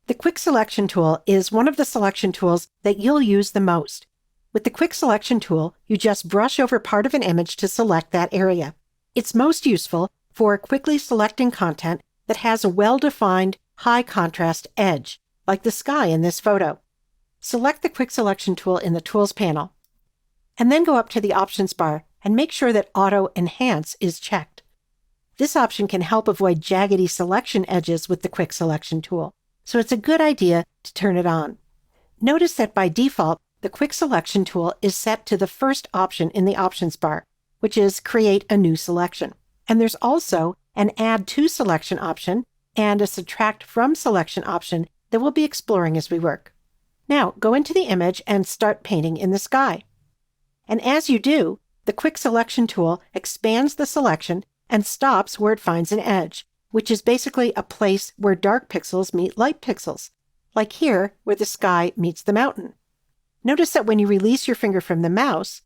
The Quick Selection tool is one of the selection tools that you'll use the most. With the Quick Selection tool, you just brush over part of an image to select that area. It's most useful for quickly selecting content that has a well-defined, high-contrast edge, like the sky in this photo. Select the Quick Selection tool in the Tools panel, and then go up to the Options bar and make sure that Auto Enhance is checked. This option can help avoid jaggedy selection edges with the Quick Selection tool, so it's a good idea to turn it on. Notice that by default, the Quick Selection tool is set to the first option in the Options bar, which is Create a New Selection. And there's also an Add to Selection option and a Subtract from Selection option that we'll be exploring as we work. Now, go into the image and start painting in the sky. And as you do, the Quick Selection tool expands the selection and stops where it finds an edge, which is basically a place where dark pixels meet light pixels, like here where the sky meets the mountain. Notice that when you release your finger from the mouse,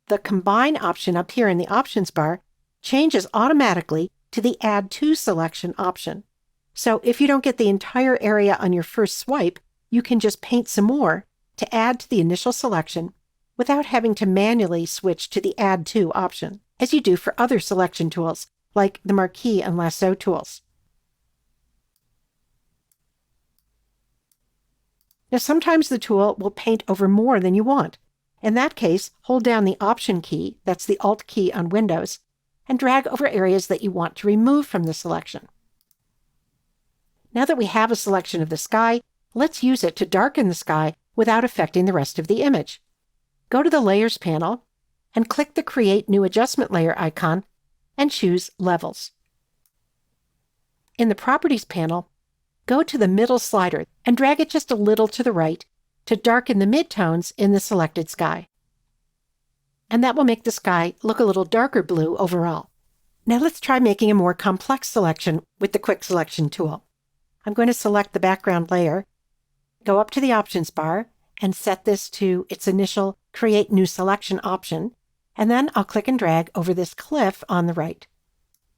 the Combine option up here in the Options bar changes automatically to the Add to Selection option. So if you don't get the entire area on your first swipe, you can just paint some more to add to the initial selection without having to manually switch to the Add to option, as you do for other selection tools, like the Marquee and Lasso tools. Now, sometimes the tool will paint over more than you want. In that case, hold down the Option key, that's the Alt key on Windows, and drag over areas that you want to remove from the selection. Now that we have a selection of the sky, let's use it to darken the sky without affecting the rest of the image. Go to the Layers panel and click the Create New Adjustment Layer icon and choose Levels. In the Properties panel, go to the middle slider and drag it just a little to the right to darken the midtones in the selected sky. And that will make the sky look a little darker blue overall. Now let's try making a more complex selection with the Quick Selection tool. I'm going to select the background layer, go up to the Options bar, and set this to its initial Create New Selection option, and then I'll click and drag over this cliff on the right.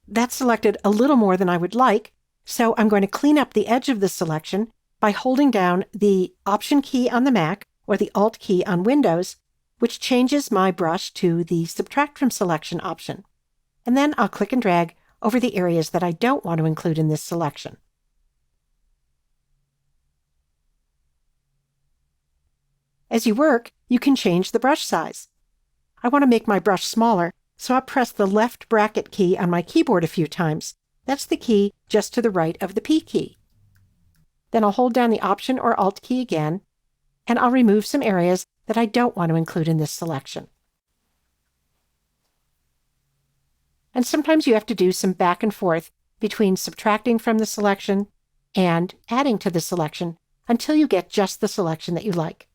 That's selected a little more than I would like, so I'm going to clean up the edge of the selection by holding down the Option key on the Mac or the Alt key on Windows, which changes my brush to the Subtract from Selection option. And then I'll click and drag over the areas that I don't want to include in this selection. As you work, you can change the brush size. I want to make my brush smaller, so I'll press the left bracket key on my keyboard a few times. That's the key just to the right of the P key. Then I'll hold down the Option or Alt key again, and I'll remove some areas that I don't want to include in this selection. And sometimes you have to do some back and forth between subtracting from the selection and adding to the selection until you get just the selection that you like.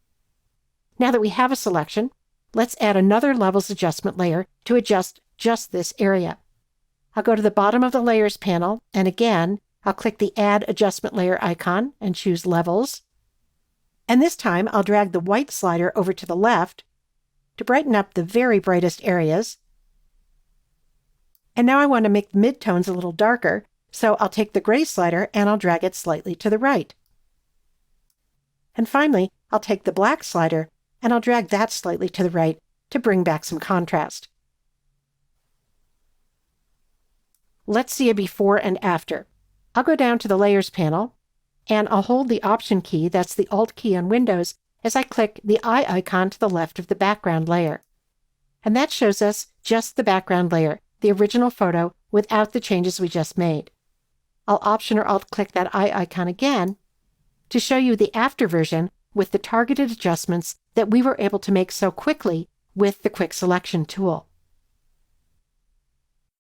Now that we have a selection, let's add another Levels adjustment layer to adjust just this area. I'll go to the bottom of the Layers panel, and again, I'll click the Add Adjustment Layer icon and choose Levels. And this time, I'll drag the white slider over to the left to brighten up the very brightest areas. And now I want to make the midtones a little darker, so I'll take the gray slider and I'll drag it slightly to the right. And finally, I'll take the black slider and I'll drag that slightly to the right to bring back some contrast. Let's see a before and after. I'll go down to the Layers panel, and I'll hold the Option key, that's the Alt key on Windows, as I click the eye icon to the left of the background layer. And that shows us just the background layer, the original photo, without the changes we just made. I'll Option or Alt click that eye icon again to show you the after version with the targeted adjustments that we were able to make so quickly with the Quick Selection tool.